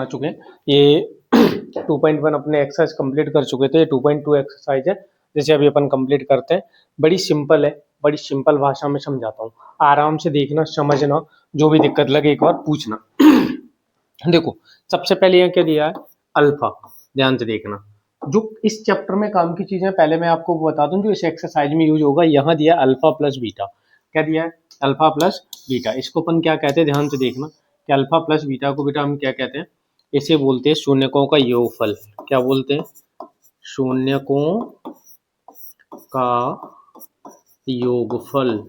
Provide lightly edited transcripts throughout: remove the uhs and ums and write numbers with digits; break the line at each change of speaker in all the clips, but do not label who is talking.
आ चुके हैं। ये 2.1 अपने एक्सरसाइज कंप्लीट कर चुके थे। 2.2 एक्सरसाइज है, जैसे अभी अपन कंप्लीट करते हैं। बड़ी सिंपल है, बड़ी सिंपल भाषा में समझाता हूँ, आराम से देखना, समझना, जो भी दिक्कत लगे एक बार पूछना। देखो सबसे पहले यहाँ क्या दिया है, अल्फा। ध्यान से देखना, जो इस चैप्टर में काम की चीजें पहले मैं आपको बता दूं जो इस एक्सरसाइज में यूज होगा। यहाँ दिया अल्फा प्लस बीटा। क्या दिया है, अल्फा प्लस बीटा। इसको अपन क्या कहते हैं, ध्यान से देखना कि अल्फा प्लस बीटा को बेटा हम क्या कहते हैं, इसे बोलते हैं शून्यकों का योगफल। क्या बोलते हैं, शून्यकों का योगफल।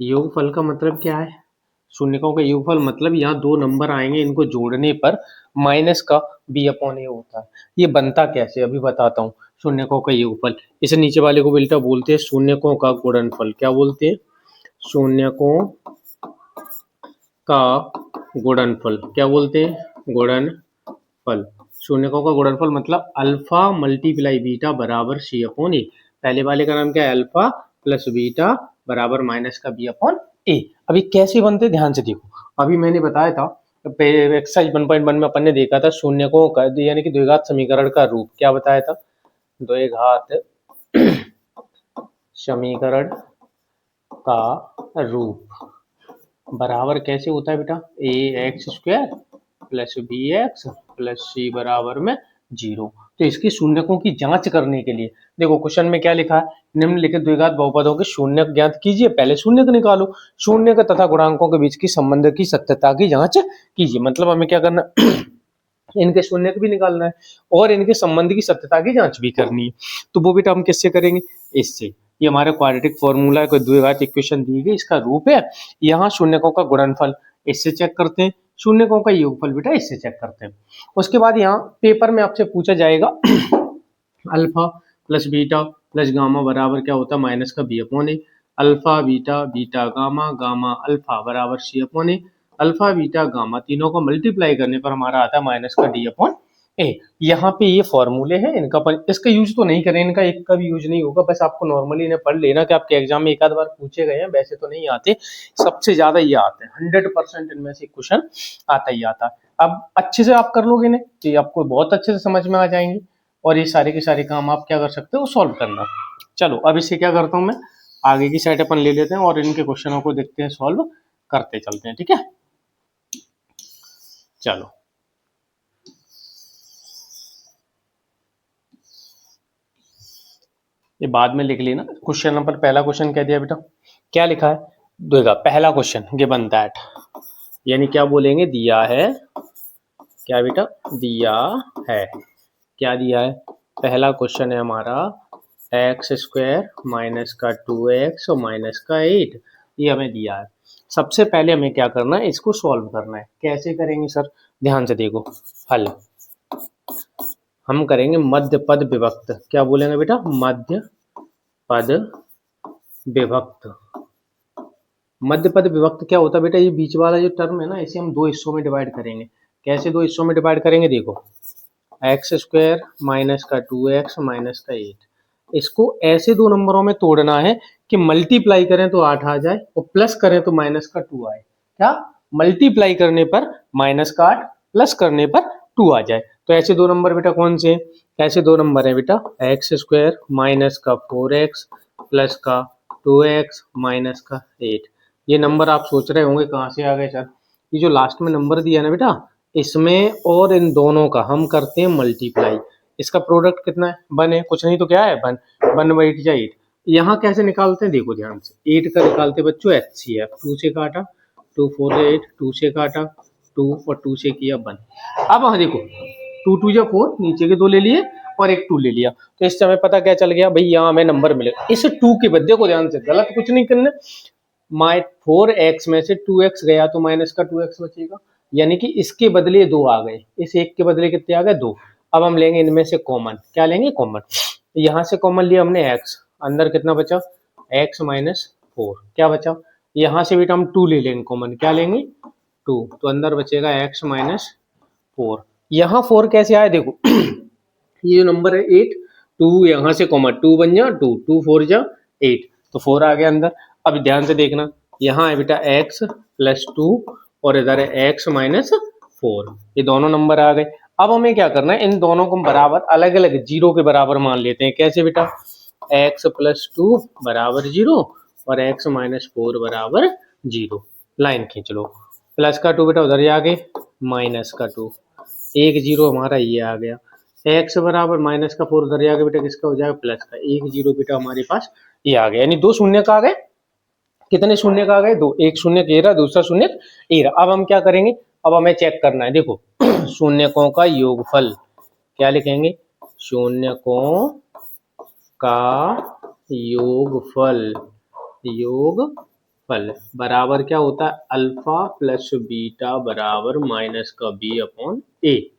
योगफल का मतलब क्या है, शून्यकों का योगफल मतलब यहाँ दो नंबर आएंगे, इनको जोड़ने पर माइनस का बी अपॉन ए होता है। ये बनता कैसे अभी बताता हूँ। शून्यकों का योगफल, इसे नीचे वाले को बेटा बोलते हैं शून्यकों का गुणनफल। क्या बोलते हैं, शून्यकों का गुणनफल। क्या बोलते हैं, गुणनफल। शून्यकों का गुणनफल मतलब अल्फा मल्टीप्लाई बीटा बराबर सी अपॉन ए। पहले वाले का नाम क्या है, अल्फा प्लस बीटा बराबर माइनस का बी अपॉन ए। अभी कैसे बनते, ध्यान से देखो। अभी मैंने बताया था एक्सरसाइज 1.1 में अपन ने देखा था शून्यकों का यानी कि द्विघात समीकरण का रूप। क्या बताया था, द्विघात समीकरण का रूप बराबर कैसे होता है बेटा, a x square plus b x plus c बराबर में 0। तो इसकी शून्यकों की जांच करने के लिए देखो क्वेश्चन में क्या लिखा है, निम्नलिखित द्विघात बहुपदों के शून्यक ज्ञात कीजिए। पहले शून्यक निकालो, शून्यक तथा गुणांकों के बीच की संबंध की सत्यता की जांच कीजिए। मतलब हमें क्या करना इनके शून्यक भी निकालना है और इनके संबंध की सत्यता की जांच भी करनी है। तो वो बेटा हम किससे करेंगे, इससे। ये हमारा क्वाड्रेटिक फॉर्मूला है, कोई द्विघात इक्वेशन दी गई, इसका रूप है। यहाँ शून्यकों का गुणनफल इससे चेक करते हैं, शून्यकों का योगफल बेटा इससे चेक करते हैं। उसके बाद यहाँ पेपर में आपसे पूछा जाएगा alpha plus beta plus gamma बराबर क्या होता है, माइनस का b upon a. Alpha beta beta gamma gamma alpha बराबर c upon a. Alpha beta gamma तीनों को मल्टीप्लाई करने पर हमारा आता है माइनस का डी अपॉन ए। यहाँ पे ये फॉर्मूले हैं इनका, इसका यूज तो नहीं करें, इनका एक का भी यूज नहीं होगा। बस आपको नॉर्मली इन्हें पढ़ लेना कि आपके एग्जाम में एक आध बार पूछे गए हैं, वैसे तो नहीं आते। सबसे ज्यादा ये आते हैं, 100% इनमें से क्वेश्चन आता ही आता है। अब अच्छे से आप कर लोगे इन्हें तो आपको बहुत अच्छे से समझ में आ जाएंगे और ये सारे के सारे काम आप क्या कर सकते हो, सॉल्व करना। चलो अब इससे क्या करता हूँ मैं, आगे की साइड अपन ले लेते हैं और इनके क्वेश्चनों को देखते हैं, सॉल्व करते चलते हैं। ठीक है, चलो ये बाद में लिख लेना। क्वेश्चन नंबर पहला क्वेश्चन क्या दिया बेटा, क्या लिखा है, देगा पहला क्वेश्चन गिवन दैट, यानी क्या बोलेंगे, दिया है। क्या बेटा, दिया है। क्या दिया है, पहला क्वेश्चन है हमारा एक्स स्क्वायर माइनस का 2x और माइनस का 8, ये हमें दिया है। सबसे पहले हमें क्या करना है, इसको सॉल्व करना है। कैसे करेंगे सर, ध्यान से देखो। हल हम करेंगे मध्य पद विभक्त। क्या बोलेंगे बेटा, मध्य पद विभक्त। मध्य पद विभक्त क्या होता है बेटा, ये बीच वाला जो टर्म है ना, इसे हम दो हिस्सों में डिवाइड करेंगे। कैसे दो हिस्सों में डिवाइड करेंगे, देखो एक्स स्क्वायर माइनस का 2x माइनस का 8, इसको ऐसे दो नंबरों में तोड़ना है कि मल्टीप्लाई करें तो 8 आ जाए और प्लस करें तो माइनस का 2 आए। क्या, मल्टीप्लाई करने पर माइनस का 8, प्लस करने पर 2 आ जाए। तो ऐसे दो नंबर बेटा कौन से, ऐसे दो नंबर है बेटा एक्स स्क्वायर माइनस का 4x प्लस का 2x माइनस का 8। ये नंबर आप सोच रहे होंगे कहाँ से आ गए सर, ये जो लास्ट में नंबर दिया ना बेटा, इसमें और इन दोनों का हम करते हैं मल्टीप्लाई। इसका प्रोडक्ट कितना है, 1 है, कुछ नहीं तो क्या है 1, 1/8 या 8। यहाँ कैसे निकालते हैं, देखो ध्यान से, 8 का निकालते बच्चों HCF, 2 से काटा 2 4 8, 2 से काटा 2 और 2 से किया 1। अब हाँ देखो 2 2 या 4, नीचे के दो ले लिए और एक 2 ले लिया, तो इस समय पता क्या चल गया भाई, यहाँ हमें नंबर मिलेगा। इस 2 के बदले को ध्यान से, गलत कुछ नहीं करना, 4x में से 2x गया तो माइनस का 2x बचेगा, यानी कि इसके बदले 2 आ गए, इस एक के बदले कितने आ गए, 2। अब हम लेंगे इनमें से कॉमन, क्या लेंगे, कॉमन। यहाँ से कॉमन लिया हमने x, अंदर कितना बचा, x माइनस 4, क्या बचा। यहाँ से बेटा हम 2 ले लेंगे कॉमन, क्या लेंगे 2, तो अंदर बचेगा x माइनस 4। यहाँ 4 कैसे आया, देखो ये जो नंबर है 8, 2 यहाँ से कॉमन, 2 बन जा 2, 2 4 जा 8, तो 4 आ गया अंदर। अब ध्यान से देखना, यहाँ है बेटा x प्लस 2 और इधर है x माइनस 4, ये दोनों नंबर आ गए। अब हमें क्या करना है, इन दोनों को बराबर अलग अलग जीरो के बराबर मान लेते हैं। कैसे बेटा, x प्लस 2 बराबर 0 और x माइनस 4 बराबर 0। लाइन खींच लो, प्लस का 2 बेटा उधर ही आ गए, माइनस का 2, एक जीरो हमारा ये आ गया, x बराबर माइनस का 4 उधर ही आ गया बेटा, किसका हो जाएगा, प्लस का, एक जीरो बेटा हमारे पास ये आ गया, यानी दो शून्य का आ गए। कितने शून्य का आ गए, दो, एक शून्य ए रहा, दूसरा शून्य ए रहा। अब हम क्या करेंगे, अब हमें चेक करना है, देखो शून्यकों का योगफल क्या लिखेंगे, शून्यकों का योगफल, योगफल बराबर क्या होता है, अल्फा प्लस बीटा बराबर माइनस का बी अपॉन ए।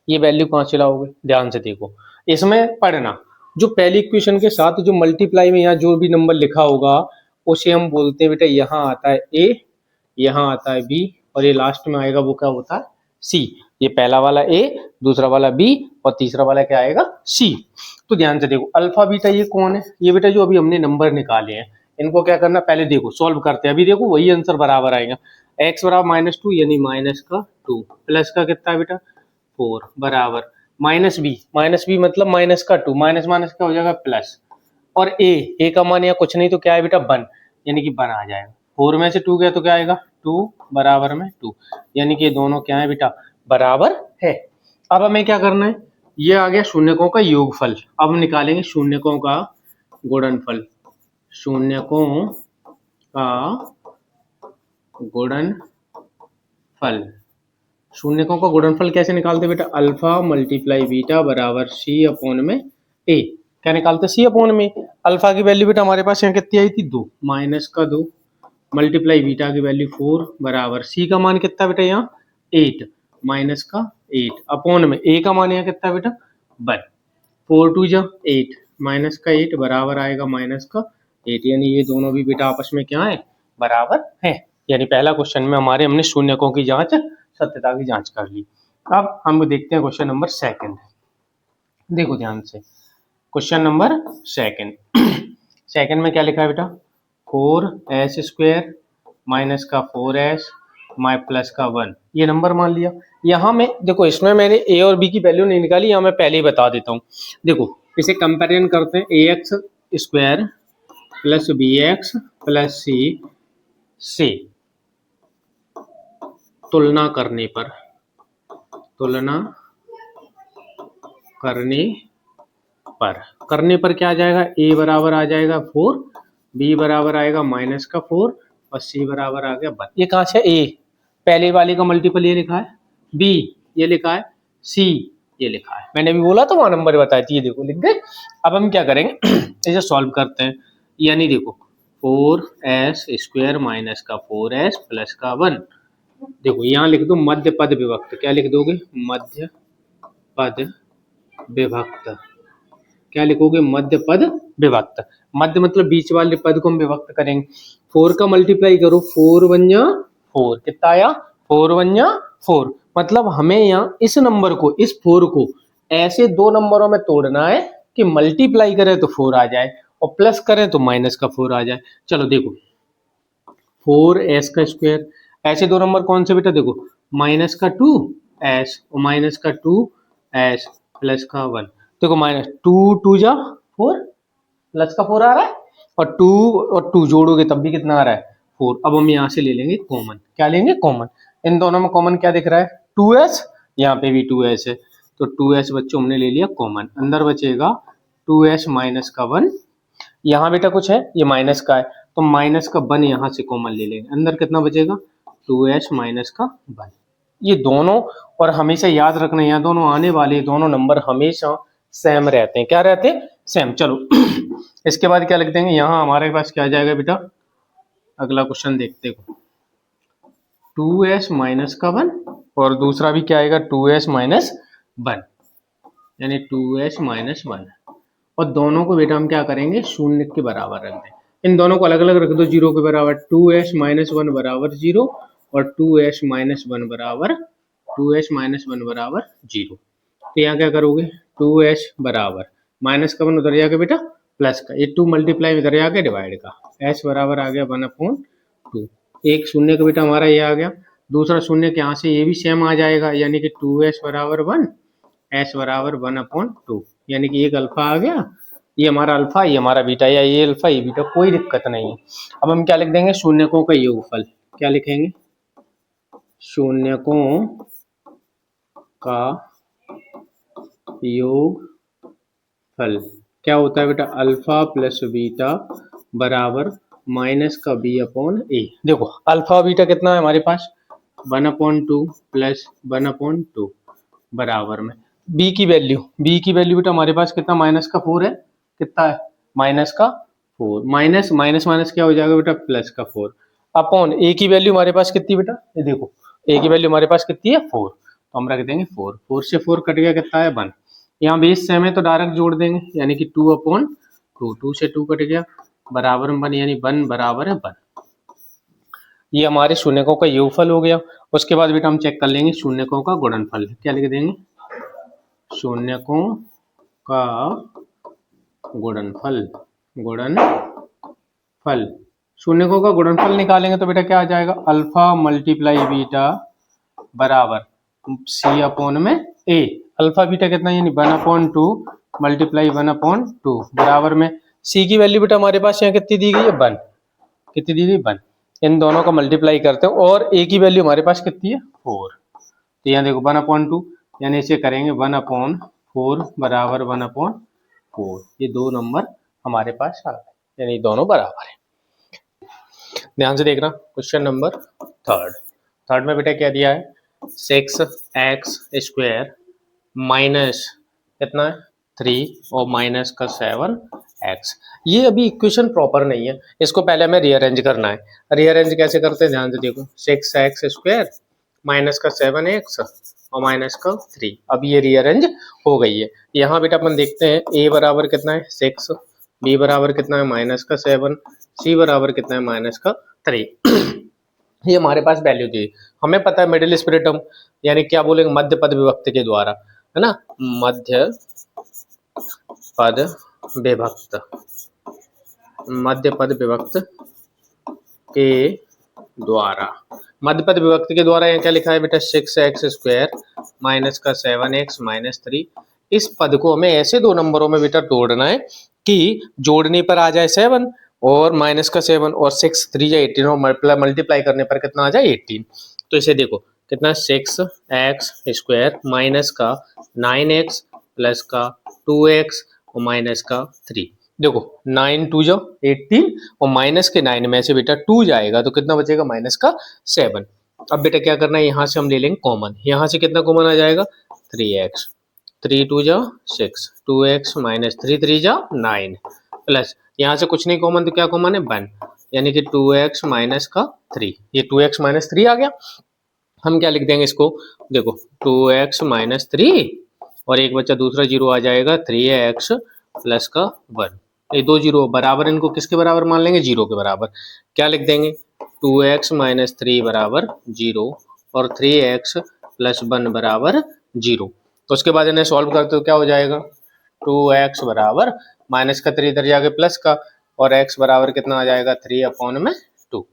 ये वैल्यू कहाँ से लाओगे, ध्यान से देखो, इसमें पढ़ना, जो पहली इक्वेशन के साथ जो मल्टीप्लाई में यहाँ जो भी नंबर लिखा होगा उसे हम बोलते हैं बेटा, यहाँ आता है ए, यहाँ आता है बी, और ये लास्ट में आएगा वो क्या होता है, सी। ये पहला वाला ए, दूसरा वाला बी, और तीसरा वाला क्या आएगा, सी। तो ध्यान से देखो, अल्फा बीटा ये कौन है, ये बेटा जो अभी हमने नंबर निकाले हैं, इनको क्या करना, पहले देखो सॉल्व करते हैं, अभी देखो वही आंसर बराबर आएगा, एक्स बराबर माइनस 2 यानी माइनस का 2, प्लस का कितना है बेटा 4 बराबर माइनस बी मतलब माइनस का 2, माइनस माइनस का हो जाएगा प्लस, और ए का मान यहाँ कुछ नहीं तो क्या है बेटा 1, यानी कि 1 आ जाएगा, 4 में से 2 गया तो क्या आएगा 2 बराबर में 2, यानी कि ये दोनों क्या है बेटा, बराबर है। अब हमें क्या करना है, ये आ गया शून्यकों का योगफल, अब हम निकालेंगे शून्यकों का गुणनफल, शून्यकों का गुणनफल। शून्यकों का गुणनफल कैसे निकालते बेटा, अल्फा मल्टीप्लाई बीटा बराबर सी अपॉन में ए। क्या निकालते, सी अपॉन में। अल्फा की वैल्यू बेटा हमारे पास यहाँ कितनी आई थी 2, माइनस का 2, मल्टीप्लाई बीटा की वैल्यू 4 बराबर सी का मान कितना बेटा यहाँ 8, माइनस का 8 अपॉन में ए का मान यहाँ कितना बेटा 1, 4 2 जा 8, माइनस का 8 बराबर आएगा माइनस का 8, यानी ये दोनों भी बेटा आपस में क्या है, बराबर है। यानी पहला क्वेश्चन में हमारे हमने शून्यकों की जांच, सत्यता की जांच कर ली। अब हम देखते हैं क्वेश्चन नंबर सेकंड, देखो ध्यान से, क्वेश्चन नंबर सेकंड में क्या लिखा है बेटा, 4s स्क्वायर माइनस का 4s माइ प्लस का 1, ये नंबर मान लिया। यहाँ में देखो, इसमें मैंने ए और बी की वैल्यू नहीं निकाली, यहाँ मैं पहले ही बता देता हूँ। देखो इसे कंपेरिजन करते हैं, ax square plus bx plus c से तुलना करने पर क्या आ जाएगा, a बराबर आ जाएगा 4, b बराबर आएगा माइनस का 4 और c बराबर आ गया 1। ये कहाँ से, a पहले वाले का मल्टीपल ये लिखा है, b ये लिखा है, c ये लिखा है, मैंने भी बोला तो वहां नंबर बताई थी, ये देखो लिख गए। अब हम क्या करेंगे इसे सॉल्व करते हैं, यानी देखो 4s स्क्वायर माइनस का 4s प्लस का 1, देखो यहाँ लिख दो मध्य पद विभक्त, क्या लिख दोगे, मध्य पद विभक्त, क्या लिखोगे, मध्य पद विभक्त, मध्य मतलब बीच वाले पद को हम विभक्त करेंगे। 4 का मल्टीप्लाई करो, 4 1 जा 4, कितना आया 4 1 जा 4, मतलब हमें यहाँ इस नंबर को, इस 4 को ऐसे दो नंबरों में तोड़ना है कि मल्टीप्लाई करें तो 4 आ जाए और प्लस करें तो माइनस का 4 आ जाए। चलो देखो 4s का स्क्वायर, ऐसे दो नंबर कौन से बेटा, देखो माइनस का 2s और माइनस का 2s प्लस का 1, देखो माइनस 2 2 जा 4 प्लस का 4 आ रहा है, और 2 और 2 जोड़ोगे तब भी कितना आ रहा है 4। अब हम यहाँ से ले लेंगे कॉमन, क्या लेंगे कॉमन, इन दोनों में कॉमन क्या दिख रहा है 2s, यहाँ पे भी 2s है, तो 2s बच्चों हमने ले लिया कॉमन, अंदर बचेगा 2s माइनस का 1, यहाँ बेटा कुछ है ये माइनस का है तो माइनस का 1 यहाँ से कॉमन ले लेंगे, अंदर कितना बचेगा 2s माइनस का 1। ये दोनों, और हमेशा याद रखना यहाँ दोनों आने वाले दोनों नंबर हमेशा सेम रहते हैं, क्या रहते हैं सेम। चलो इसके बाद क्या लिख देंगे, यहाँ हमारे पास क्या आ जाएगा बेटा, अगला क्वेश्चन देखते हो, 2s माइनस का 1 और दूसरा भी क्या आएगा 2s माइनस 1, यानी 2s माइनस 1, और दोनों को बेटा हम क्या करेंगे शून्य के बराबर रख दें, इन दोनों को अलग अलग रख दो जीरो के बराबर, 2s माइनस 1 बराबर 0 और 2s माइनस 1 बराबर 0। तो यहाँ क्या करोगे 2s बराबर माइनस का 1 उधर जाके बेटा प्लस का, ये 2 मल्टीप्लाई इधर जाके डिवाइड का, s बराबर आ गया 1/2, एक शून्य का बेटा हमारा ये आ गया, दूसरा शून्य के यहाँ से ये भी सेम आ जाएगा, यानी कि 2s बराबर 1, s बराबर 1/2, यानी कि एक अल्फा आ गया, ये हमारा अल्फा, ये हमारा बीटा, या ये अल्फा ये बीटा, कोई दिक्कत नहीं है। अब हम क्या लिख देंगे, शून्यकों का योगफल। क्या लिखेंगे, शून्यकों का योगफल क्या होता है बेटा, अल्फा प्लस बीटा बराबर माइनस का b अपॉन ए। देखो अल्फा बीटा कितना है हमारे पास, 1/2 प्लस 1/2 बराबर में b की वैल्यू बेटा हमारे पास कितना, माइनस का 4 है, कितना है, माइनस का 4, माइनस माइनस माइनस क्या हो जाएगा बेटा, प्लस का 4 अपॉन ए की वैल्यू हमारे पास कितनी बेटा, ये देखो ए की वैल्यू हमारे पास कितनी है, 4, तो हम रख देंगे 4, 4 से 4 कट गया, कितना है 1, यहाँ बेस सेम है तो डायरेक्ट जोड़ देंगे, यानी कि 2/2, 2 से 2 कट गया, बराबर में 1, यानी 1 बराबर है 1। ये हमारे शून्यकों का योगफल हो गया। उसके बाद बेटा हम चेक कर लेंगे शून्यकों का गुणनफल। क्या लिख देंगे, शून्यकों का गुणनफल। शून्यकों का गुणनफल निकालेंगे तो बेटा क्या आ जाएगा, अल्फा मल्टीप्लाई बीटा बराबर सी अपॉन में ए। अल्फा बीटा कितना, यानी 1/2 मल्टीप्लाई 1/2 बराबर में सी की वैल्यू बेटा हमारे पास यहाँ कितनी दी गई है, 1, कितनी दी गई, 1। इन दोनों का मल्टीप्लाई करते हैं और ए की वैल्यू हमारे पास कितनी है, 4, तो यहाँ देखो 1/2, यानी इसे करेंगे 1/4 बराबर 1/4, ये दो नंबर हमारे पास आ गए, यानी दोनों बराबर है। ध्यान से देखना, क्वेश्चन नंबर थर्ड में बेटा क्या दिया है, 6x² माइनस कितना है 3 और माइनस का 7x। ये अभी इक्वेशन प्रॉपर नहीं है, इसको पहले हमें रीअरेंज करना है। रीअरेंज कैसे करते हैं, ध्यान से देखो, 6x² माइनस का 7x और माइनस का 3। अब ये रीअरेंज हो गई है। यहाँ बेटा अपन देखते हैं a बराबर कितना है 6, b बराबर कितना है माइनस का 7, c बराबर कितना है माइनस का 3। ये हमारे पास वैल्यू थी, हमें पता है मिडिल स्पिरिटम, यानी क्या बोलेंगे, मध्य पद विभक्त के द्वारा, है ना, मध्य पद विभक्त के द्वारा। मध्य पद विभक्त के द्वारा यहाँ क्या लिखा है बेटा, 6x² माइनस का 7x माइनस 3। इस पद को हमें ऐसे दो नंबरों में बेटा तोड़ना है कि जोड़ने पर आ जाए 7 और माइनस का 7 और 6 3 या 18 और मल्टीप्लाई करने पर कितना आ जाए 18। तो इसे देखो कितना, 6x² माइनस का 9x प्लस का 2x और माइनस का 3। देखो 9 2 जो 18 और माइनस के 9 में से बेटा 2 जाएगा तो कितना बचेगा, माइनस का 7। अब बेटा क्या करना है, यहाँ से हम ले लेंगे कॉमन, यहाँ से कितना कॉमन आ जाएगा 3x, 3 2 जा 6, 2x माइनस 3 3 जा 9 प्लस यहाँ से कुछ नहीं कॉमन तो क्या कॉमन है 1, यानी कि 2x माइनस का 3। ये 2x माइनस 3 आ गया। हम क्या लिख देंगे इसको, देखो 2x माइनस 3 और एक बच्चा दूसरा जीरो आ जाएगा 3x प्लस का 1। ये दो जीरो बराबर, इनको किसके बराबर मान लेंगे, 0 के बराबर। क्या लिख देंगे, 2x माइनस 3 बराबर 0 और 3x प्लस 1 बराबर 0। तो उसके बाद इन्हें सॉल्व करते हो क्या हो जाएगा, 2x बराबर माइनस का 3 इधर जाके प्लस का, और x बराबर कितना आ जाएगा 3/2।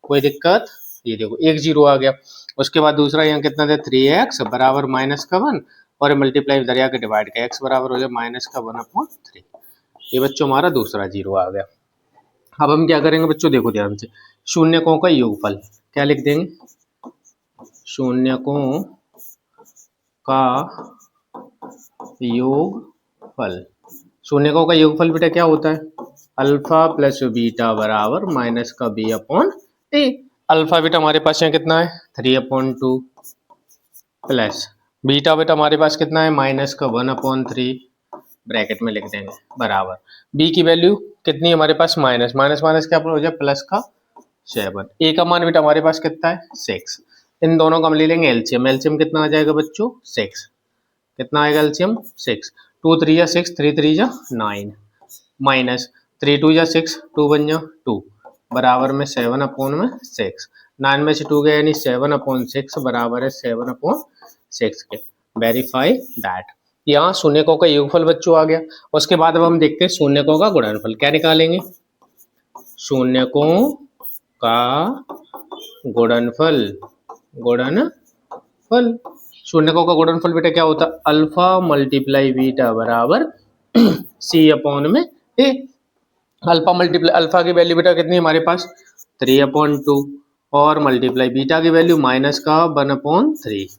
कोई दिक्कत, ये देखो एक जीरो आ गया। उसके बाद दूसरा यहाँ कितना था, 3x बराबर माइनस का 1 और मल्टीप्लाई इधर जाके डिवाइड का, x बराबर हो जाए माइनस का 1/3। ये बच्चों हमारा दूसरा जीरो आ गया। अब हम क्या करेंगे बच्चों, देखो ध्यान से, शून्यकों का योगफल। क्या लिख देंगे, शून्यकों का योगफल। शून्यकों का योगफल बेटा क्या होता है, अल्फा प्लस बीटा बराबर माइनस का b upon a. Alpha beta हमारे पास यहाँ कितना है 3/2 प्लस बीटा बेटा हमारे पास कितना है माइनस का 1/3, ब्रैकेट में लिख देंगे बराबर b की वैल्यू कितनी है हमारे पास, माइनस माइनस माइनस क्या हो जाए प्लस का 7। a का मान बेटा हमारे पास कितना है 6। इन दोनों का हम ले लेंगे एलसीएम। एलसीएम कितना आ जाएगा बच्चों 6। कितना आएगा एलसीएम 6। 2 3 जा 6, 3 3 जा 9 माइनस 3 2 जा 6, 2 1 जा 2 बराबर में 7/6। 9 में से 2 गया यानी 7/6 बराबर है 7/6 के। Verify that. यहाँ शून्यकों का योगफल बच्चों आ गया। उसके बाद अब हम देखते हैं शून्यकों का गुणनफल। क्या निकालेंगे, शून्यकों का गुणनफल। गुणनफल। शून्यकों का गुणनफल बेटा क्या होता है, अल्फा मल्टीप्लाई बीटा बराबर सी अपॉन में ए। अल्फा मल्टीप्लाई, अल्फा की वैल्यू बेटा कितनी है हमारे पास 3/2 और मल्टीप्लाई बीटा की वैल्यू माइनस का 1/3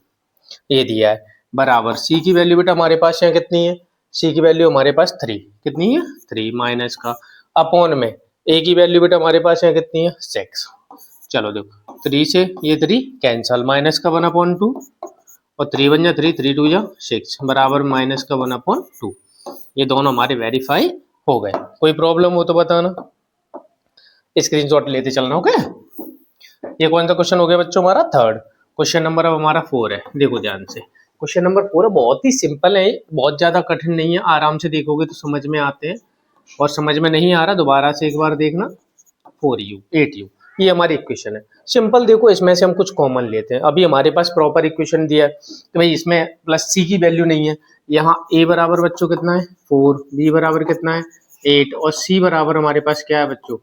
ये दिया है, बराबर सी की वैल्यू बेटा हमारे पास यहाँ कितनी है, सी की वैल्यू हमारे पास 3, कितनी है 3 माइनस का अपॉन में ए की वैल्यू बेटा हमारे पास यहाँ कितनी है 6। चलो देखो 3 से ये 3 कैंसल, माइनस का 1/2 और 3 बन जा 3, 3 2 जा 6 बराबर माइनस का 1/2। ये दोनों हमारे वेरीफाई हो गए। कोई प्रॉब्लम हो तो बताना, स्क्रीनशॉट लेते चलना। ओके, ये कौन सा क्वेश्चन हो गया बच्चों हमारा थर्ड। क्वेश्चन नंबर अब हमारा 4 है, देखो ध्यान से। क्वेश्चन नंबर 4 है, बहुत ही सिंपल है, बहुत ज्यादा कठिन नहीं है, आराम से देखोगे तो समझ में आते हैं, और समझ में नहीं आ रहा दोबारा से एक बार देखना। 4u 8u ये हमारी इक्वेशन है, सिंपल। देखो इसमें से हम कुछ कॉमन लेते हैं। अभी हमारे पास प्रॉपर इक्वेशन दिया है कि भाई इसमें प्लस सी की वैल्यू नहीं है। यहाँ a बराबर बच्चों कितना है 4, b बराबर कितना है 8 और c बराबर हमारे पास क्या है बच्चों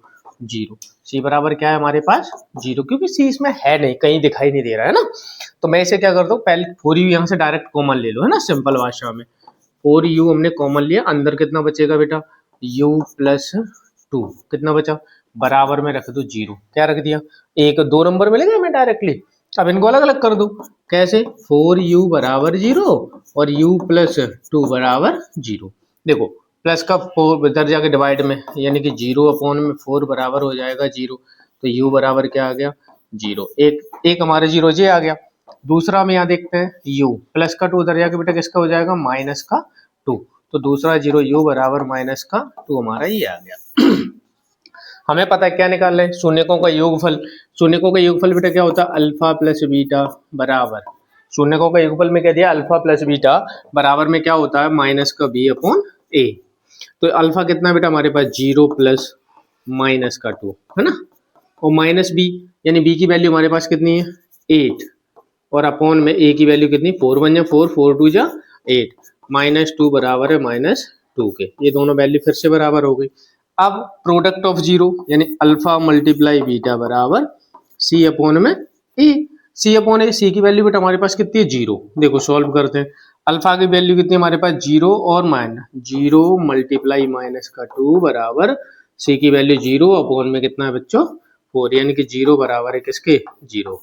0। c बराबर क्या है हमारे पास 0, क्योंकि c इसमें है नहीं, कहीं दिखाई नहीं दे रहा है ना। तो मैं इसे क्या करता हूँ, पहले 4u यहाँ से डायरेक्ट कॉमन ले लो, है ना, सिंपल भाषा में 4u हमने कॉमन लिया, अंदर कितना बचेगा बेटा u प्लस 2 कितना बचा, बराबर में रख दो 0। क्या रख दिया, एक 2 नंबर मिलेगा मैं डायरेक्टली। अब इनको अलग अलग कर दो, कैसे 4u बराबर 0 और u प्लस 2 बराबर 0। देखो प्लस का 4 इधर जाके डिवाइड में, यानी कि 0 अपॉन में 4 बराबर हो जाएगा 0, तो u बराबर क्या आ गया 0। एक हमारे 0 जे आ गया। दूसरा हम यहाँ देखते हैं u प्लस का 2 उधर जाके बेटा किसका हो जाएगा माइनस का 2, तो दूसरा 0 u बराबर माइनस का 2 हमारा ये आ गया। हमें पता है क्या निकाल रहे हैं, शून्यकों का योगफल। शून्यकों का योगफल बेटा क्या होता है अल्फा प्लस बीटा बराबर, शून्यकों का योगफल में क्या दिया अल्फा प्लस बीटा बराबर में क्या होता है माइनस का b अपॉन a। तो अल्फा कितना बेटा हमारे पास 0 प्लस माइनस का 2 है ना, और माइनस b यानी b की वैल्यू हमारे पास कितनी है 8 और अपॉन में a की वैल्यू कितनी 4 1 जा 4 4 2 जा 8 माइनस 2 बराबर है माइनस 2 के। ये दोनों वैल्यू फिर से बराबर हो गई। अब प्रोडक्ट ऑफ 0 यानी अल्फा मल्टीप्लाई बीटा बराबर सी अपॉन में ए। सी अपॉन ए, सी की वैल्यू बेटा हमारे पास कितनी है 0। देखो सॉल्व करते हैं, अल्फा की वैल्यू कितनी है हमारे पास 0 और माइनस 0 मल्टीप्लाई माइनस का 2 बराबर सी की वैल्यू 0 अपॉन में कितना है बच्चों 4, यानी कि 0 बराबर है किसके 0।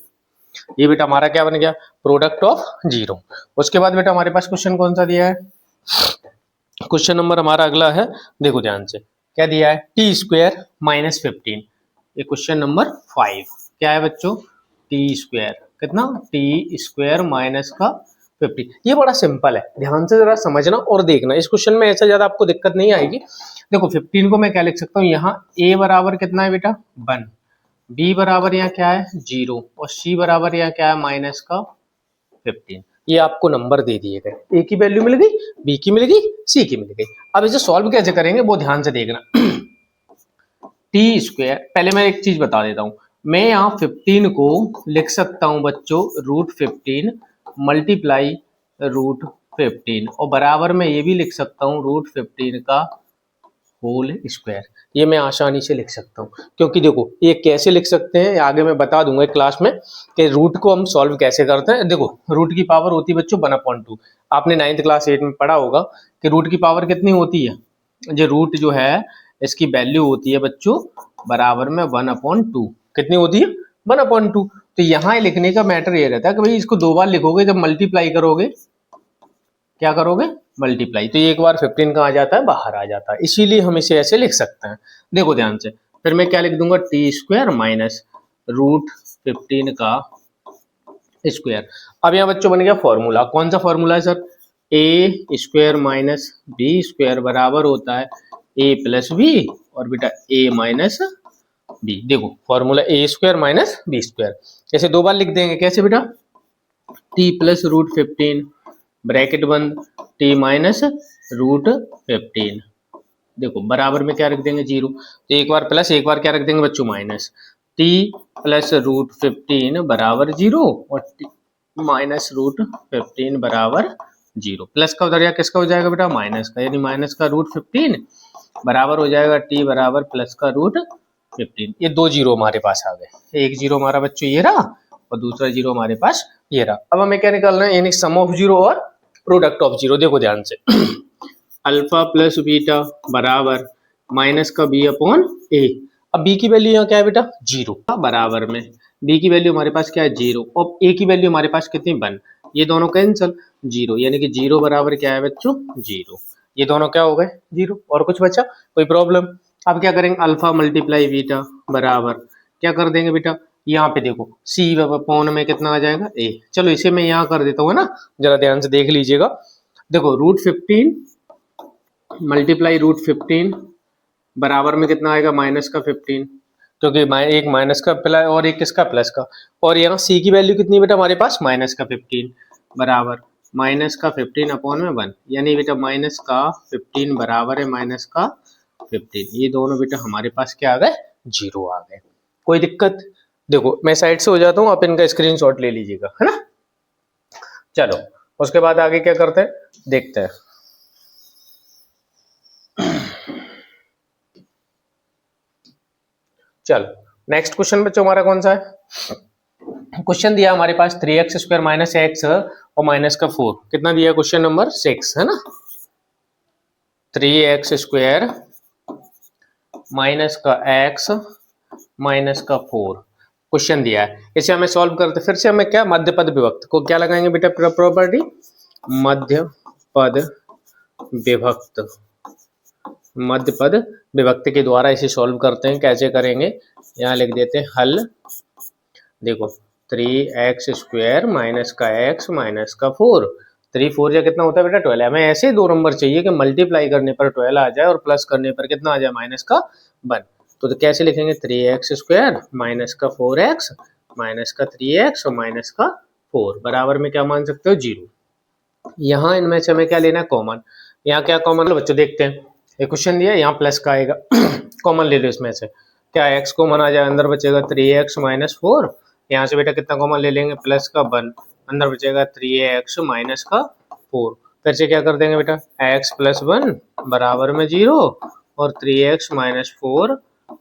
ये बेटा हमारा क्या बन गया प्रोडक्ट ऑफ 0। उसके बाद बेटा हमारे पास क्वेश्चन कौन सा दिया है, क्वेश्चन नंबर हमारा अगला है, देखो ध्यान से क्या दिया है टी स्क्वायर माइनस 15। ये क्वेश्चन नंबर 5 क्या है बच्चों टी स्क्वायर कितना टी स्क्वायर माइनस का 50। ये बड़ा सिंपल है, ध्यान से जरा समझना और देखना, इस क्वेश्चन में ऐसा ज्यादा आपको दिक्कत नहीं आएगी। देखो 15 को मैं क्या लिख सकता हूँ, यहाँ a बराबर कितना है बेटा 1, b बराबर यहाँ क्या है 0 और c बराबर यहाँ क्या है माइनस का 15। ये आपको नंबर दे दिए गए, a की वैल्यू मिल गई, b की मिल गई, c की मिल गई। अब इसे सॉल्व कैसे करेंगे वो ध्यान से देखना। टी स्क्वायर, पहले मैं एक चीज बता देता हूं, मैं यहाँ 15 को लिख सकता हूं बच्चों √15 मल्टीप्लाई √15 और बराबर में ये भी लिख सकता हूँ √15 का होल स्क्वायर। ये मैं आसानी से लिख सकता हूँ, क्योंकि देखो ये कैसे लिख सकते हैं आगे मैं बता दूंगा क्लास में कि रूट को हम सॉल्व कैसे करते हैं। देखो रूट की पावर होती है बच्चों 1/2, आपने 9th क्लास 8 में पढ़ा होगा कि रूट की पावर कितनी होती है, जो रूट जो है इसकी वैल्यू होती है बच्चों बराबर में 1/2। कितनी होती है 1/2। तो यहाँ लिखने का मैटर ये रहता है कि भाई इसको 2 बार लिखोगे, जब मल्टीप्लाई करोगे क्या करोगे मल्टीप्लाई, तो ये एक बार 15 कहाँ आ जाता है बाहर आ जाता है, इसीलिए हम इसे ऐसे लिख सकते हैं। देखो ध्यान से, फिर मैं क्या लिख दूंगा टी स्क्वायर माइनस √15 का स्क्वायर। अब यहाँ बच्चों बन गया फॉर्मूला, कौन सा फॉर्मूला है सर, ए स्क्वायर माइनस बी स्क्वायर बराबर होता है ए प्लस बी और बेटा ए माइनस बी। देखो फॉर्मूला ए स्क्वायर माइनस बी स्क्वायर, ऐसे 2 बार लिख देंगे, कैसे बेटा टी प्लस √15 ब्रैकेट बंद टी माइनस √15, देखो बराबर में क्या रख देंगे 0, तो एक बार प्लस एक बार क्या रख देंगे बच्चों माइनस, टी प्लस √15 बराबर 0 और टी माइनस √15 बराबर 0। प्लस का उधर या किसका हो जाएगा बेटा माइनस का, यानी माइनस का √15 बराबर हो जाएगा टी बराबर प्लस का √15। ये 2 0 हमारे पास आ गए, एक 0 हमारा बच्चों ये रहा और दूसरा जीरो हमारे पास ये रहा। अब हमें क्या निकालना है, यानी सम ऑफ जीरो और प्रोडक्ट ऑफ जीरो। देखो ध्यान से अल्फा प्लस बीटा बराबर माइनस का बी अपॉन ए। अब बी की वैल्यू यहाँ क्या है बेटा, जीरो, बराबर में बी की वैल्यू हमारे पास क्या है, जीरो, और ए की वैल्यू हमारे पास कितनी, वन। ये दोनों कैंसल, जीरो, यानी कि जीरो बराबर क्या है बच्चों, जीरो। ये दोनों क्या हो गए, जीरो। और कुछ बचा, कोई प्रॉब्लम? अब क्या करेंगे, अल्फा मल्टीप्लाई बीटा बराबर क्या कर देंगे बेटा, यहाँ पे देखो सी अपॉन में कितना आ जाएगा, ए। चलो इसे मैं यहाँ कर देता हूँ ना, जरा ध्यान से देख लीजिएगा। देखो √15 मल्टीप्लाई √15 बराबर में कितना आएगा, माइनस का 15, क्योंकि एक माइनस का प्लस और एक किसका, प्लस का। और यहाँ सी की वैल्यू कितनी बेटा हमारे पास, माइनस का 15 बराबर माइनस का 15 अपॉन में 1, यानी बेटा माइनस का 15 बराबर है माइनस का 15। ये दोनों बेटा हमारे पास क्या आ गए, जीरो आ गए। कोई दिक्कत? देखो मैं साइड से हो जाता हूँ, आप इनका स्क्रीनशॉट ले लीजिएगा, है ना। चलो उसके बाद आगे क्या करते हैं, देखते हैं। चलो नेक्स्ट क्वेश्चन बच्चों हमारा कौन सा है, क्वेश्चन दिया हमारे पास 3x² माइनस एक्स और माइनस का 4, कितना दिया, क्वेश्चन नंबर 6, है ना। 3x² माइनस का x माइनस का 4 क्वेश्चन दिया है। इसे हमें सॉल्व करते, फिर से हमें क्या, मध्य पद विभक्त को क्या लगाएंगे बेटा, प्रॉपर्टी मध्य पद विभक्त, मध्य पद विभक्त के द्वारा इसे सॉल्व करते हैं। कैसे करेंगे, यहाँ लिख देते हैं हल। देखो 3x² माइनस का x माइनस का 4, 3 4 या कितना होता है बेटा, 12। हमें ऐसे दो नंबर चाहिए कि मल्टीप्लाई करने पर 12 आ जाए और प्लस करने पर कितना आ जाए, माइनस का 1। तो कैसे लिखेंगे, 3x² माइनस का 4x माइनस का 3x और माइनस का 4 बराबर में क्या मान सकते हो, जीरो। यहाँ इनमें से हमें क्या लेना है, कॉमन। यहाँ क्या कॉमन लो बच्चों, देखते हैं। एक क्वेश्चन दिया, यहाँ प्लस का आएगा कॉमन ले लो इसमें से, क्या x कॉमन आ जाए, अंदर बचेगा 3x माइनस 4। यहाँ से बेटा कितना कॉमन ले लेंगे, प्लस का 1, अंदर बचेगा 3x माइनस का 4। फिर से क्या कर देंगे बेटा, x प्लस 1 बराबर में 0 और 3x माइनस 4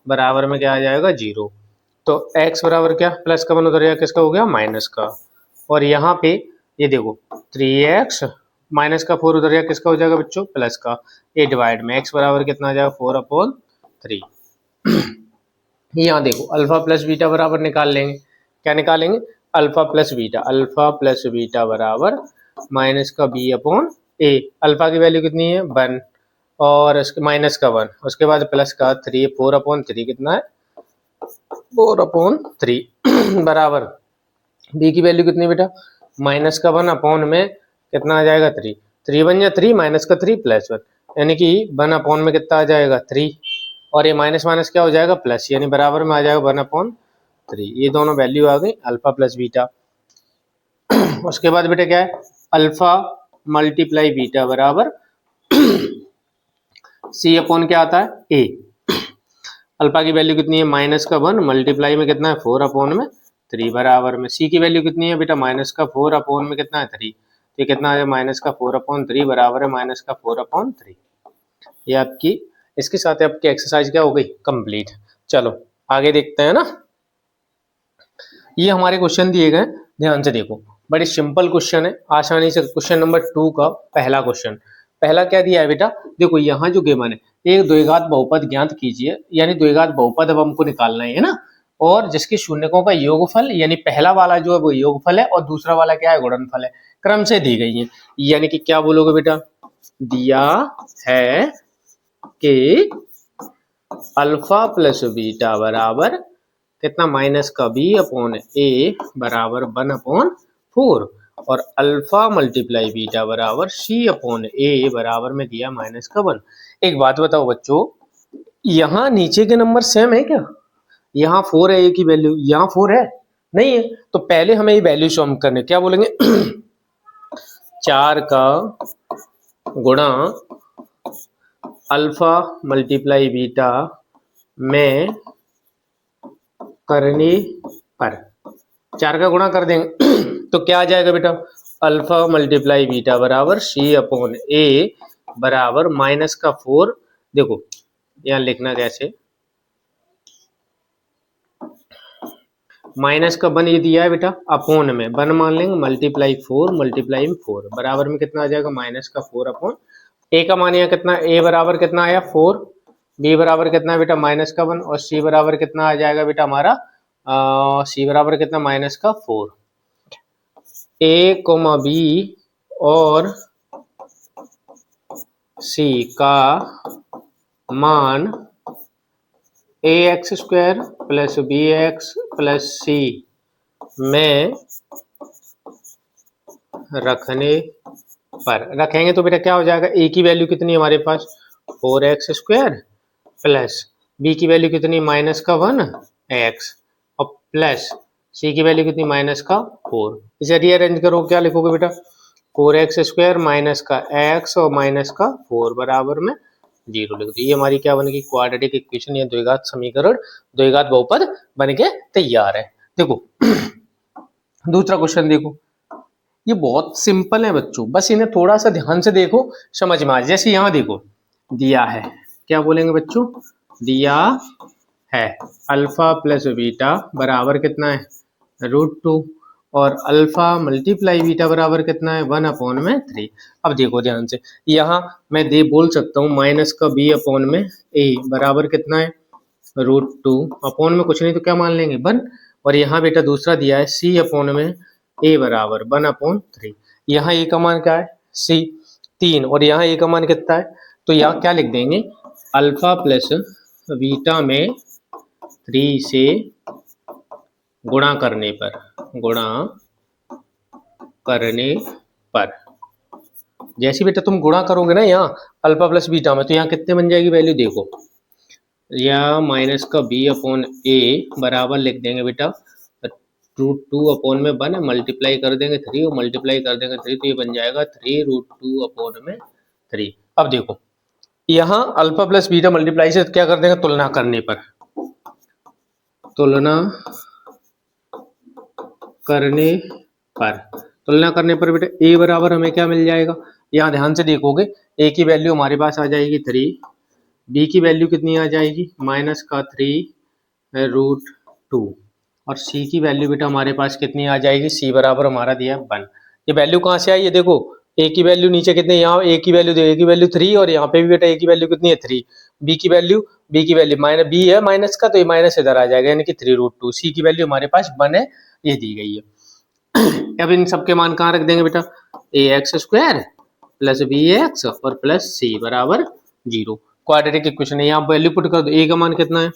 बराबर में क्या आ जाएगा, 0। तो x बराबर क्या, प्लस का 1 उधर जाएगा, किसका हो गया, माइनस का। और यहाँ पे ये देखो 3x माइनस का 4 उधर जाएगा, किसका हो जाएगा बच्चों, प्लस का। ये डिवाइड में x बराबर कितना आ जाएगा, 4/3। यहाँ देखो अल्फा प्लस बीटा बराबर निकाल लेंगे, क्या निकालेंगे, alpha plus beta, alpha plus beta बराबर माइनस का b अपॉन ए। अल्फा की वैल्यू कितनी है, 1, और उसके माइनस का 1, उसके बाद प्लस का 3, 4/3 कितना है, 4/3 बराबर b की वैल्यू कितनी बेटा, माइनस का 1 अपॉन में कितना आ जाएगा, 3, 3 1 या 3 माइनस का 3 प्लस 1, यानी कि 1 अपॉन में कितना आ जाएगा, 3, और ये माइनस माइनस क्या हो जाएगा, प्लस, यानी बराबर में आ जाएगा 1/3। ये दोनों वैल्यू आ गई अल्फा प्लस बीटा। उसके बाद बेटा क्या है, अल्फा मल्टीप्लाई बीटा बराबर सी अपॉन क्या आता है, ए। अल्फा की वैल्यू कितनी है, माइनस का 1 मल्टीप्लाई में कितना है, 4/3 बराबर में सी की वैल्यू कितनी है बेटा, माइनस का 4 अपॉन में कितना है, 3। तो ये कितना है, माइनस का 4/3 बराबर है माइनस का 4/3। ये आपकी, इसके साथ आपकी एक्सरसाइज क्या हो गई, कंप्लीट। चलो आगे देखते हैं ना। ये हमारे क्वेश्चन दिए गए, ध्यान से देखो, बड़े सिंपल क्वेश्चन है, आसानी से। क्वेश्चन नंबर 2 का पहला क्वेश्चन, पहला क्या दिया है बेटा, देखो यहाँ जो गिवन है, एक द्विघात बहुपद ज्ञात कीजिए, यानी द्विघात बहुपद अब हमको निकालना है ना। और जिसके शून्यकों का योगफल, यानी पहला वाला जो है वो योगफल है और दूसरा वाला क्या है, गुणनफल है। क्रम से दी गई है, यानी कि क्या बोलोगे बेटा, दिया है कि अल्फा प्लस बीटा बराबर कितना, माइनस का b अपॉन ए बराबर 1/4, और अल्फा मल्टीप्लाई बीटा बराबर c अपॉन ए बराबर में दिया माइनस का 1। एक बात बताओ बच्चों, यहाँ नीचे के नंबर सेम है क्या, यहाँ 4 है, ए की वैल्यू यहाँ 4 है, नहीं है। तो पहले हमें ये वैल्यू सम करने, क्या बोलेंगे 4 का गुणा अल्फा मल्टीप्लाई बीटा में करने पर, 4 का गुणा कर देंगे तो क्या आ जाएगा बेटा, अल्फा मल्टीप्लाई बीटा बराबर सी अपॉन ए बराबर माइनस का 4। देखो यहाँ लिखना कैसे, माइनस का 1 ये दिया है बेटा, अपॉन में 1 मान लेंगे, मल्टीप्लाई 4 मल्टीप्लाई 4 बराबर में कितना आ जाएगा, माइनस का 4 अपॉन ए का मान यहाँ कितना, ए बराबर कितना आया 4, बी बराबर कितना है बेटा माइनस का 1 और सी बराबर कितना आ जाएगा बेटा हमारा, सी बराबर कितना माइनस का 4। ए कोमा बी और सी का मान ए x square plus b x plus सी में रखने पर, रखेंगे तो बेटा क्या हो जाएगा, ए की वैल्यू कितनी है हमारे पास 4x स्क्वायर प्लस बी की वैल्यू कितनी माइनस का 1x और प्लस सी की वैल्यू कितनी माइनस का 4। इसे रीअरेंज करो, क्या लिखोगे बेटा 4x स्क्वायर माइनस का x और माइनस का 4 बराबर में 0 लिख दो। ये हमारी क्या बनेगी, क्वाड्रेटिक इक्वेशन या द्विघात समीकरण, द्विघात बहुपद बन के तैयार है। देखो दूसरा क्वेश्चन देखो, ये बहुत सिंपल है बच्चों, बस इन्हें थोड़ा सा ध्यान से देखो समझ में आ जाए। जैसे यहाँ देखो दिया है, क्या बोलेंगे बच्चों, दिया है अल्फा प्लस बीटा बराबर कितना है √2 और अल्फा मल्टीप्लाई बीटा बराबर कितना है 1 अपॉन में 3। अब देखो ध्यान से, यहाँ मैं दे बोल सकता हूँ माइनस का b अपॉन में a बराबर कितना है √2 अपॉन में कुछ नहीं तो क्या मान लेंगे 1, और यहाँ बेटा दूसरा दिया है c अपॉन में a बराबर 1 अपॉन 3। यहाँ a का मान क्या है c 3 और यहाँ a का मान कितना है, तो यहाँ क्या लिख देंगे अल्फा प्लस बीटा में 3 से गुणा करने पर, गुणा करने पर जैसे बेटा तुम गुणा करोगे ना यहाँ अल्फा प्लस बीटा में, तो यहाँ कितने बन जाएगी वैल्यू देखो, या माइनस का b अपॉन a बराबर लिख देंगे बेटा √2 अपॉन में 1 मल्टीप्लाई कर देंगे 3 और मल्टीप्लाई कर देंगे 3 तो ये बन जाएगा 3√2 अपॉन में 3। अब देखो यहाँ अल्फा प्लस बीटा मल्टीप्लाई से क्या कर देंगे, तुलना करने पर, तुलना करने पर, तुलना करने पर बेटा a बराबर हमें क्या मिल जाएगा, यहाँ ध्यान से देखोगे a की वैल्यू हमारे पास आ जाएगी 3, b की वैल्यू कितनी आ जाएगी माइनस का 3√2 और c की वैल्यू बेटा हमारे पास कितनी आ जाएगी, c बराबर हमारा दिया 1। ये वैल्यू कहाँ से आई, ये देखो a की वैल्यू नीचे कितनी, यहाँ a की वैल्यू देखो, a की वैल्यू 3 और यहाँ पे भी बेटा a की वैल्यू कितनी है 3, b की वैल्यू माइनस b है माइनस का, तो ये माइनस इधर आ जाएगा यानी कि 3√2, c की वैल्यू हमारे पास 1 है, ये दी गई है। अब इन सबके मान कहाँ रख देंगे बेटा, a x square plus b x और प्लस सी बराबर 0। क्वाड्रेटिक इक्वेशन है, यहाँ वैल्यू पुट कर दो, ए का मान कितना है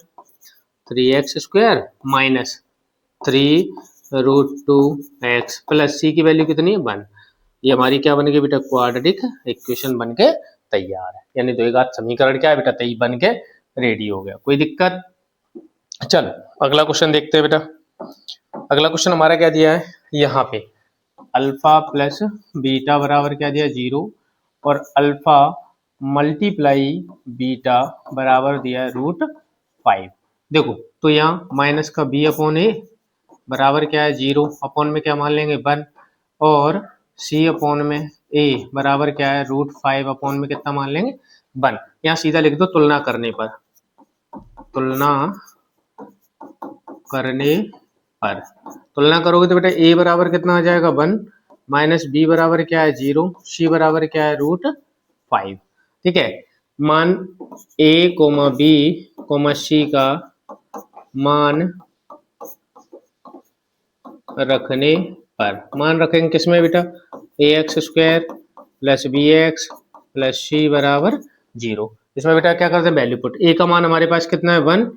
3x square minus 3√2x plus सी की वैल्यू कितनी है 1। ये हमारी क्या बन गई बेटा, क्वाड्रेटिक इक्वेशन बन के तैयार है, यानी द्विघात समीकरण क्या है बेटा तय बन के रेडी हो गया। कोई दिक्कत, चलो अगला क्वेश्चन देखते हैं बेटा। अगला क्वेश्चन हमारा क्या दिया है, यहाँ पे अल्फा प्लस बीटा बराबर क्या दिया 0 और अल्फा मल्टीप्लाई बीटा बराबर दिया है √5। देखो तो यहाँ माइनस का b अपॉन ए बराबर क्या है 0 अपॉन में क्या मान लेंगे 1 और c अपॉन में a बराबर क्या है √5 अपॉन में कितना मान लेंगे 1। यहाँ सीधा लिख दो तुलना करने पर, तुलना करने पर, तुलना करोगे तो बेटा a बराबर कितना आ जाएगा 1 माइनस b बराबर क्या है 0, c बराबर क्या है √5। ठीक है, मान a comma b comma c का मान रखने पर, मान रखेंगे किसमें बेटा a x square plus b x plus c बराबर 0। इसमें बेटा क्या करते हैं वैल्यू पुट, ए का मान हमारे पास कितना है 1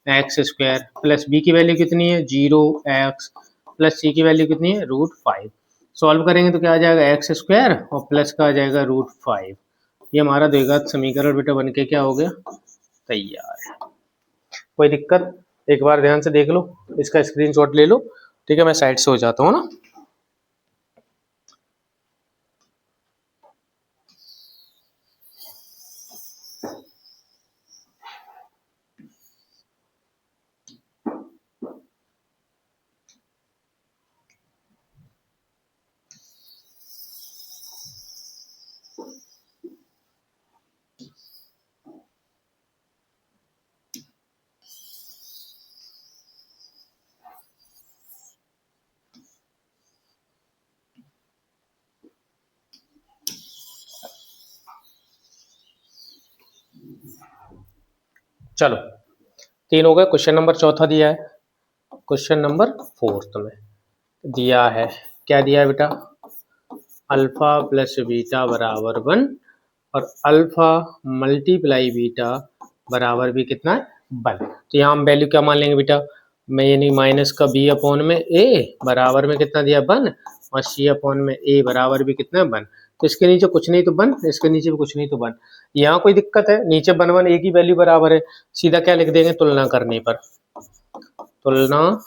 एक्स स्क्वायर प्लस बी की वैल्यू कितनी है 0x प्लस सी की वैल्यू कितनी है √5। सॉल्व करेंगे तो क्या आ जाएगा एक्स स्क्वायर और प्लस का आ जाएगा √5। ये हमारा द्विघात समीकरण बेटा बन के क्या हो गया तैयार। कोई दिक्कत, एक बार ध्यान से देख लो, इसका स्क्रीनशॉट ले लो, ठीक है मैं साइड से हो जाता हूँ ना। चलो 3 हो गए। क्वेश्चन नंबर चौथा दिया है, क्वेश्चन नंबर 4 में दिया है, क्या दिया है बेटा, अल्फा प्लस बीटा बराबर 1 और अल्फा मल्टीप्लाई बीटा बराबर भी कितना है 1। तो यहाँ हम वैल्यू क्या मान लेंगे बेटा, मैं यानी माइनस का बी अपॉन में ए बराबर में कितना दिया 1 और सी अपॉन में ए बराबर भी कितना है 1। तो इसके नीचे कुछ नहीं तो 1, इसके नीचे भी कुछ नहीं तो 1। यहाँ कोई दिक्कत है, नीचे 1 1 एक ही वैल्यू बराबर है, सीधा क्या लिख देंगे, तुलना करने पर, तुलना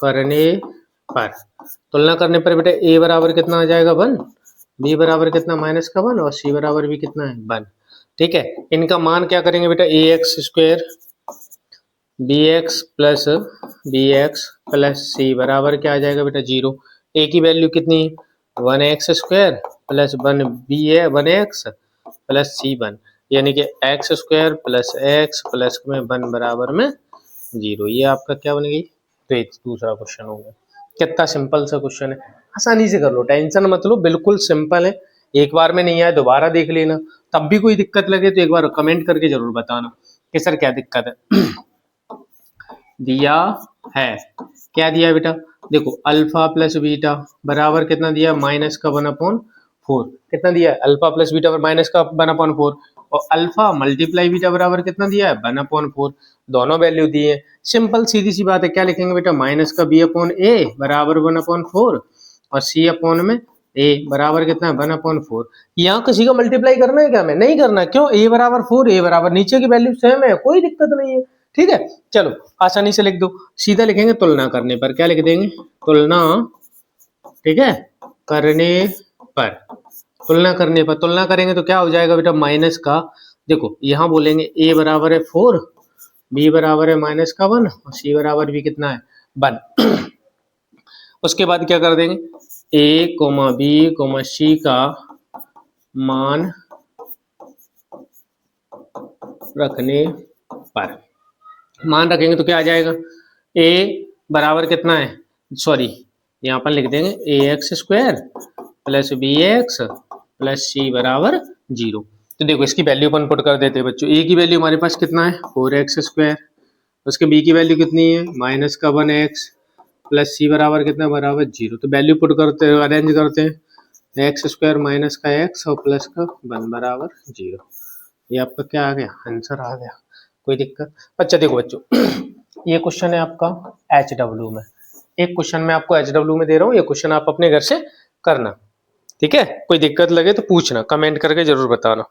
करने पर, तुलना करने पर बेटा ए बराबर कितना आ जाएगा 1, बी बराबर कितना माइनस का 1 और सी बराबर भी कितना है 1। ठीक है, इनका मान क्या करेंगे बेटा, a x square b x plus c बराबर क्या आ जाएगा बेटा 0। ए की वैल्यू कितनी, 1x square plus 1 x plus c 1, यानी कि x square plus x plus में 1 बराबर में 0। ये आपका क्या बन गई, तो ये दूसरा क्वेश्चन हो गया। कितना सिंपल सा क्वेश्चन है, आसानी से कर लो, टेंशन मत लो, बिल्कुल सिंपल है। एक बार में नहीं आया दोबारा देख लेना, तब भी कोई दिक्कत लगे तो एक बार कमेंट करके जरूर बताना कि सर क्या दिक्कत है। दिया है, क्या दिया है बेटा, देखो अल्फा प्लस बीटा बराबर कितना दिया, माइनस का 1/4। कितना दिया है, अल्फा प्लस बीटा पर माइनस का 1/4 और अल्फा मल्टीप्लाई बीटा बराबर कितना दिया है 1/4। दोनों वैल्यू दिए हैं, सिंपल सीधी सी बात है। क्या लिखेंगे बेटा, माइनस का बी अपॉन ए बराबर 1/4 और सी अपॉन में ए बराबर कितना है 1/4। यहाँ किसी का मल्टीप्लाई करना है क्या, हमें नहीं करना है, क्यों, ए बराबर 4 ए बराबर नीचे की वैल्यू सेम है, कोई दिक्कत नहीं है। ठीक है, चलो आसानी से लिख दो, सीधा लिखेंगे तुलना करने पर, क्या लिख देंगे, तुलना, ठीक है, करने पर, तुलना करने पर, तुलना करेंगे तो क्या हो जाएगा बेटा, माइनस का, देखो यहाँ बोलेंगे ए बराबर है 4, बी बराबर है माइनस का 1 और सी बराबर भी कितना है 1। उसके बाद क्या कर देंगे, ए कोमा बी कोमा सी का मान रखने पर, मान रखेंगे तो क्या आ जाएगा, a बराबर कितना है, सॉरी यहाँ पर लिख देंगे a x square plus b x plus c बराबर 0। तो देखो इसकी वैल्यू अपन पुट कर देते हैं बच्चों, a की वैल्यू हमारे पास कितना है 4x स्क्वायर, उसके b की वैल्यू कितनी है माइनस का 1x प्लस सी बराबर कितना बराबर 0। तो वैल्यू पुट करते हैं, अरेंज करते हैं, एक्स स्क्वायर माइनस का x और प्लस का 1 बराबर 0। ये आपका क्या आ गया, आंसर आ गया, कोई दिक्कत। अच्छा देखो बच्चों, ये क्वेश्चन है आपका HW में, एक क्वेश्चन मैं आपको HW में दे रहा हूँ, ये क्वेश्चन आप अपने घर से करना, ठीक है। कोई दिक्कत लगे तो पूछना, कमेंट करके जरूर बताना।